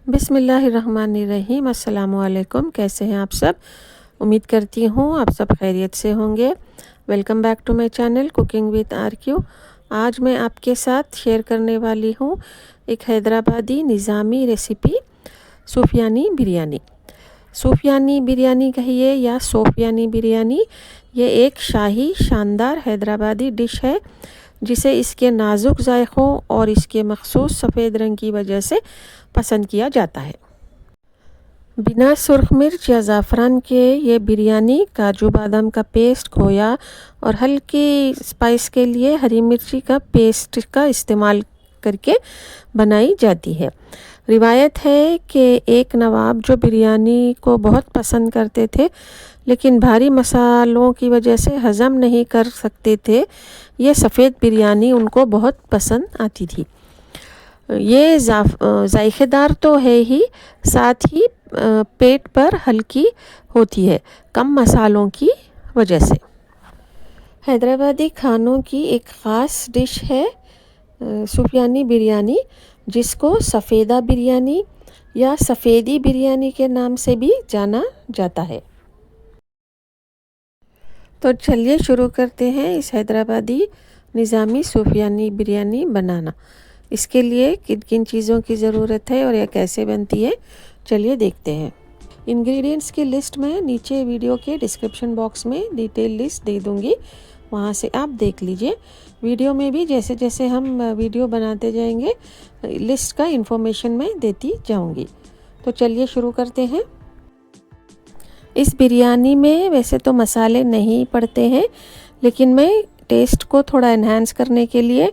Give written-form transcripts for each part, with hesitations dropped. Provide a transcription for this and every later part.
बिस्मिल्लाहिर्रहमानिर्रहीम। अस्सलामुअलैकुम। कैसे हैं आप सब? उम्मीद करती हूँ आप सब खैरियत से होंगे। Welcome back to my channel cooking with RQ। आज मैं आपके साथ शेयर करने वाली हूँ एक हैदराबादी निज़ामी रेसिपी, सूफियानी बिरयानी। सूफियानी बिरयानी कहिए या सोफियानी बिरयानी, ये एक शाही शानदार हैदराबादी डिश है जिसे इसके नाजुक जायक़ों और इसके मखसूस सफ़ेद रंग की वजह से पसंद किया जाता है। बिना सुर्ख मिर्च या ज़ाफ़रान के ये बिरयानी काजू बादाम का पेस्ट, खोया और हल्की स्पाइस के लिए हरी मिर्ची का पेस्ट का इस्तेमाल करके बनाई जाती है। रिवायत है कि एक नवाब जो बिरयानी को बहुत पसंद करते थे लेकिन भारी मसालों की वजह से हज़म नहीं कर सकते थे, ये सफ़ेद बिरयानी उनको बहुत पसंद आती थी। ये जायकेदार तो है ही, साथ ही पेट पर हल्की होती है कम मसालों की वजह से। हैदराबादी खानों की एक ख़ास डिश है सूफियानी बिरयानी, जिसको सफ़ेदा बिरयानी या सफ़ेदी बिरयानी के नाम से भी जाना जाता है। तो चलिए शुरू करते हैं इस हैदराबादी निज़ामी सूफियानी बिरयानी बनाना। इसके लिए किन किन चीज़ों की ज़रूरत है और यह कैसे बनती है, चलिए देखते हैं। इंग्रेडिएंट्स की लिस्ट मैं नीचे वीडियो के डिस्क्रिप्शन बॉक्स में डिटेल लिस्ट दे दूँगी, वहाँ से आप देख लीजिए। वीडियो में भी जैसे जैसे हम वीडियो बनाते जाएंगे लिस्ट का इन्फॉर्मेशन मैं देती जाऊँगी। तो चलिए शुरू करते हैं। इस बिरयानी में वैसे तो मसाले नहीं पड़ते हैं, लेकिन मैं टेस्ट को थोड़ा एनहांस करने के लिए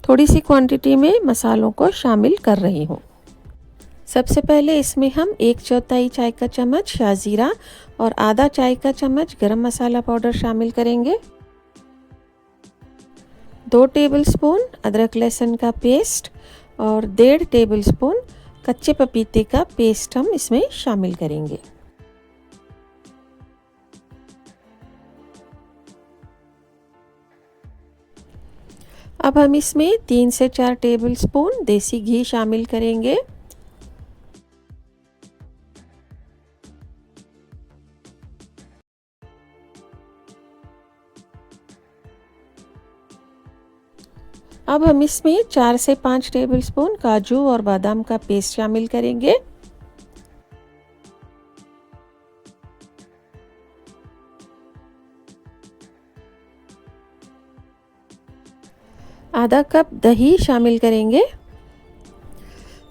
थोड़ी सी क्वांटिटी में मसालों को शामिल कर रही हूँ। सबसे पहले इसमें हम 1/4 चाय का चम्मच शाज़ीरा और आधा चाय का चम्मच गरम मसाला पाउडर शामिल करेंगे। 2 टेबलस्पून अदरक लहसुन का पेस्ट और 1.5 टेबलस्पून कच्चे पपीते का पेस्ट हम इसमें शामिल करेंगे। अब हम इसमें 3 से 4 टेबलस्पून देसी घी शामिल करेंगे। अब हम इसमें 4 से 5 टेबलस्पून काजू और बादाम का पेस्ट शामिल करेंगे। आधा कप दही शामिल करेंगे।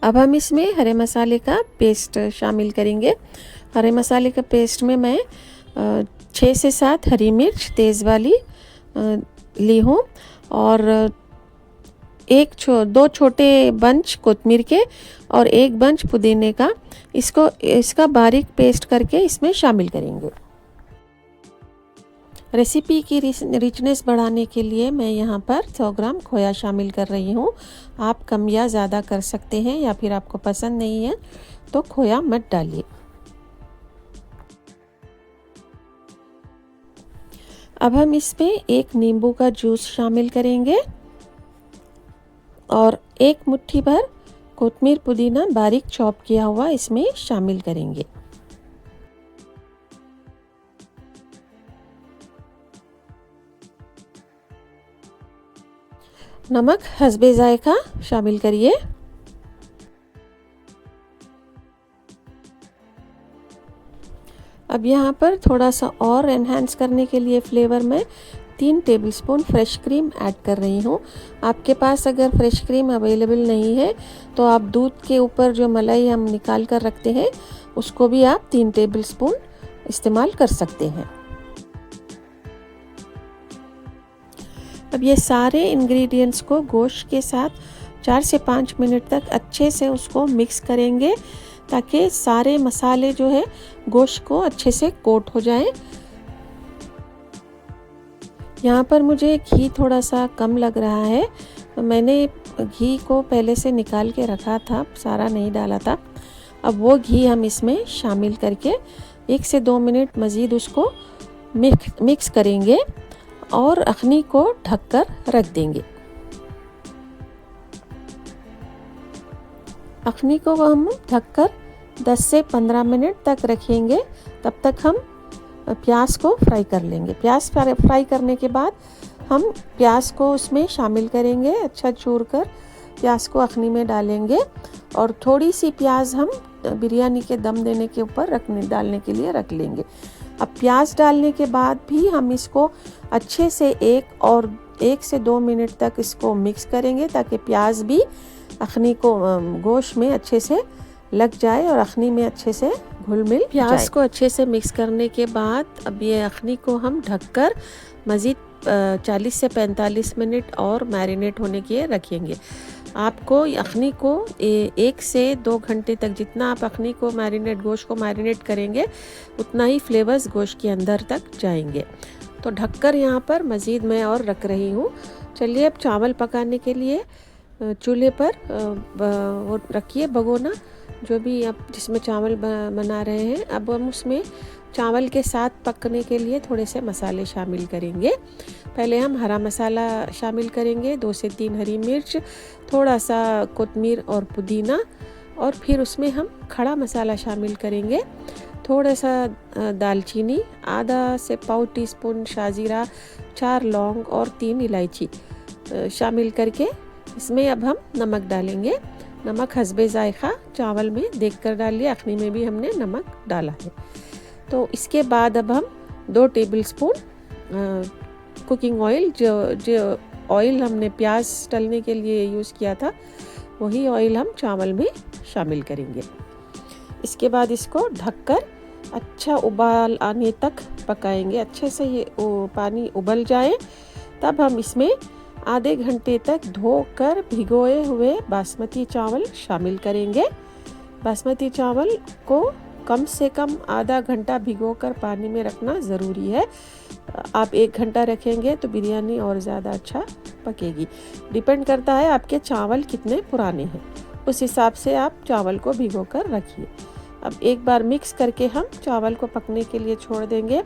अब हम इसमें हरे मसाले का पेस्ट शामिल करेंगे। हरे मसाले का पेस्ट में मैं 6 से 7 हरी मिर्च तेज़ वाली ली हूँ और 2 छोटे बंच कोतमीर के और 1 बंच पुदीने का, इसका बारीक पेस्ट करके इसमें शामिल करेंगे। रेसिपी की रिचनेस बढ़ाने के लिए मैं यहाँ पर 100 ग्राम खोया शामिल कर रही हूँ। आप कम या ज़्यादा कर सकते हैं, या फिर आपको पसंद नहीं है तो खोया मत डालिए। अब हम इसमें 1 नींबू का जूस शामिल करेंगे और 1 मुट्ठी भर कोतमीर पुदीना बारीक चॉप किया हुआ इसमें शामिल करेंगे। नमक हस्बे जायका शामिल करिए। अब यहाँ पर थोड़ा सा और एनहांस करने के लिए फ्लेवर में 3 टेबलस्पून फ्रेश क्रीम ऐड कर रही हूँ। आपके पास अगर फ्रेश क्रीम अवेलेबल नहीं है तो आप दूध के ऊपर जो मलाई हम निकाल कर रखते हैं उसको भी आप 3 टेबलस्पून इस्तेमाल कर सकते हैं। अब ये सारे इंग्रेडिएंट्स को गोश्त के साथ 4 से 5 मिनट तक अच्छे से उसको मिक्स करेंगे ताकि सारे मसाले जो है गोश्त को अच्छे से कोट हो जाए। यहाँ पर मुझे घी थोड़ा सा कम लग रहा है, मैंने घी को पहले से निकाल के रखा था, सारा नहीं डाला था। अब वो घी हम इसमें शामिल करके 1 से 2 मिनट मज़ीद उसको मिक्स करेंगे और अखनी को ढककर रख देंगे। अखनी को हम ढककर 10 से 15 मिनट तक रखेंगे। तब तक हम प्याज को फ्राई कर लेंगे। प्याज फ्राई करने के बाद हम प्याज को उसमें शामिल करेंगे। अच्छा चूर कर प्याज को अखनी में डालेंगे और थोड़ी सी प्याज हम बिरयानी के दम देने के ऊपर डालने के लिए रख लेंगे। अब प्याज डालने के बाद भी हम इसको अच्छे से 1 से 2 मिनट तक इसको मिक्स करेंगे ताकि प्याज भी अखनी को गोश्त में अच्छे से लग जाए और अखनी में अच्छे से घुल मिल जाए। प्याज को अच्छे से मिक्स करने के बाद अब ये अखनी को हम ढककर मज़ीद 40 से 45 मिनट और मैरिनेट होने के लिए रखेंगे। आपको अखनी को 1 से 2 घंटे तक, जितना आप अखनी को गोश्त को मैरिनेट करेंगे उतना ही फ्लेवर्स गोश्त के अंदर तक जाएंगे। तो ढककर यहाँ पर मज़ीद मैं और रख रही हूँ। चलिए अब चावल पकाने के लिए चूल्हे पर वो रखिए भगोना, जो भी आप जिसमें चावल बना रहे हैं। अब हम उसमें चावल के साथ पकने के लिए थोड़े से मसाले शामिल करेंगे। पहले हम हरा मसाला शामिल करेंगे, 2 से 3 हरी मिर्च, थोड़ा सा कोतमीर और पुदीना, और फिर उसमें हम खड़ा मसाला शामिल करेंगे। थोड़ा सा दालचीनी, आधा से पाव टीस्पून शाजीरा, 4 लौंग और 3 इलायची शामिल करके इसमें अब हम नमक डालेंगे। नमक हस्बे जायका चावल में देखकर डालिए, अखनी में भी हमने नमक डाला है। तो इसके बाद अब हम 2 टेबलस्पून कुकिंग ऑयल, जो ऑयल हमने प्याज तलने के लिए यूज़ किया था, वही ऑयल हम चावल में शामिल करेंगे। इसके बाद इसको ढककर अच्छा उबाल आने तक पकाएंगे। अच्छे से ये पानी उबल जाए तब हम इसमें आधे घंटे तक धोकर भिगोए हुए बासमती चावल शामिल करेंगे। बासमती चावल को कम से कम आधा घंटा भिगोकर पानी में रखना ज़रूरी है। आप 1 घंटा रखेंगे तो बिरयानी और ज़्यादा अच्छा पकेगी। डिपेंड करता है आपके चावल कितने पुराने हैं, उस हिसाब से आप चावल को भिगोकर रखिए। अब एक बार मिक्स करके हम चावल को पकने के लिए छोड़ देंगे।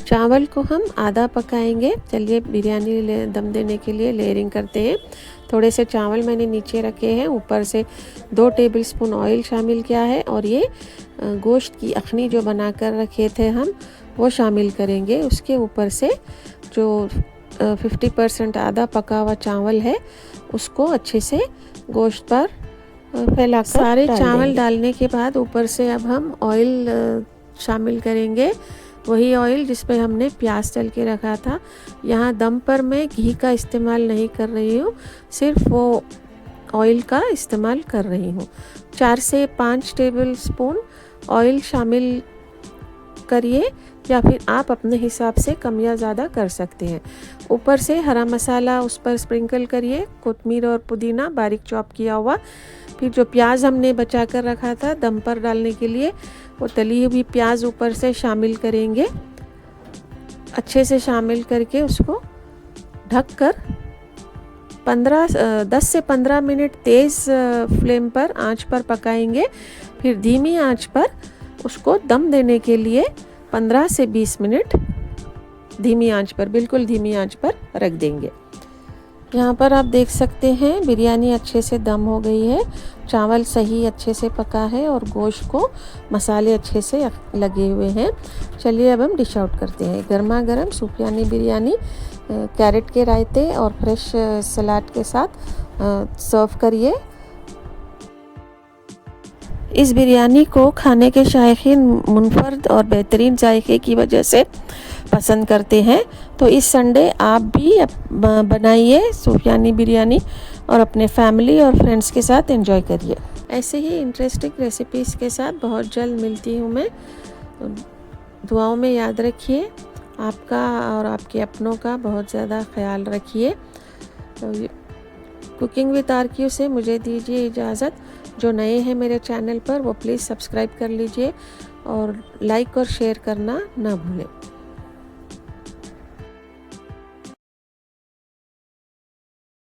चावल को हम आधा पकाएंगे। चलिए बिरयानी दम देने के लिए लेयरिंग करते हैं। थोड़े से चावल मैंने नीचे रखे हैं, ऊपर से 2 टेबलस्पून ऑयल शामिल किया है और ये गोश्त की अखनी जो बनाकर रखे थे हम वो शामिल करेंगे। उसके ऊपर से जो 50% आधा पका हुआ चावल है उसको अच्छे से गोश्त पर फैलाकर सारे चावल डालने के बाद ऊपर से अब हम ऑयल शामिल करेंगे, वही ऑयल जिस पे हमने प्याज तल के रखा था। यहाँ दम पर मैं घी का इस्तेमाल नहीं कर रही हूँ, सिर्फ वो ऑयल का इस्तेमाल कर रही हूँ। 4 से 5 टेबलस्पून ऑयल शामिल करिए या फिर आप अपने हिसाब से कम या ज़्यादा कर सकते हैं। ऊपर से हरा मसाला उस पर स्प्रिंकल करिए, कोतमीर और पुदीना बारीक चॉप किया हुआ। फिर जो प्याज हमने बचा कर रखा था दम पर डालने के लिए, वो तली हुई प्याज ऊपर से शामिल करेंगे। अच्छे से शामिल करके उसको ढककर 10 से 15 मिनट तेज़ फ्लेम पर आंच पर पकाएंगे। फिर धीमी आंच पर उसको दम देने के लिए 15 से 20 मिनट धीमी आंच पर, बिल्कुल धीमी आंच पर रख देंगे। यहाँ पर आप देख सकते हैं बिरयानी अच्छे से दम हो गई है, चावल सही अच्छे से पका है और गोश्त को मसाले अच्छे से लगे हुए हैं। चलिए अब हम डिश आउट करते हैं। गर्मा गर्म सूफियानी बिरयानी कैरेट के रायते और फ्रेश सलाद के साथ सर्व करिए। इस बिरयानी को खाने के शायकीन मुनफरद और बेहतरीन जायके की वजह से पसंद करते हैं। तो इस संडे आप भी बनाइए सूफियानी बिरयानी और अपने फैमिली और फ्रेंड्स के साथ एंजॉय करिए। ऐसे ही इंटरेस्टिंग रेसिपीज़ के साथ बहुत जल्द मिलती हूँ मैं। दुआओं में याद रखिए, आपका और आपके अपनों का बहुत ज़्यादा ख्याल रखिए। कुकिंग विद आरक्यू से मुझे दीजिए इजाज़त। जो नए हैं मेरे चैनल पर वो प्लीज़ सब्सक्राइब कर लीजिए और लाइक और शेयर करना ना भूलें।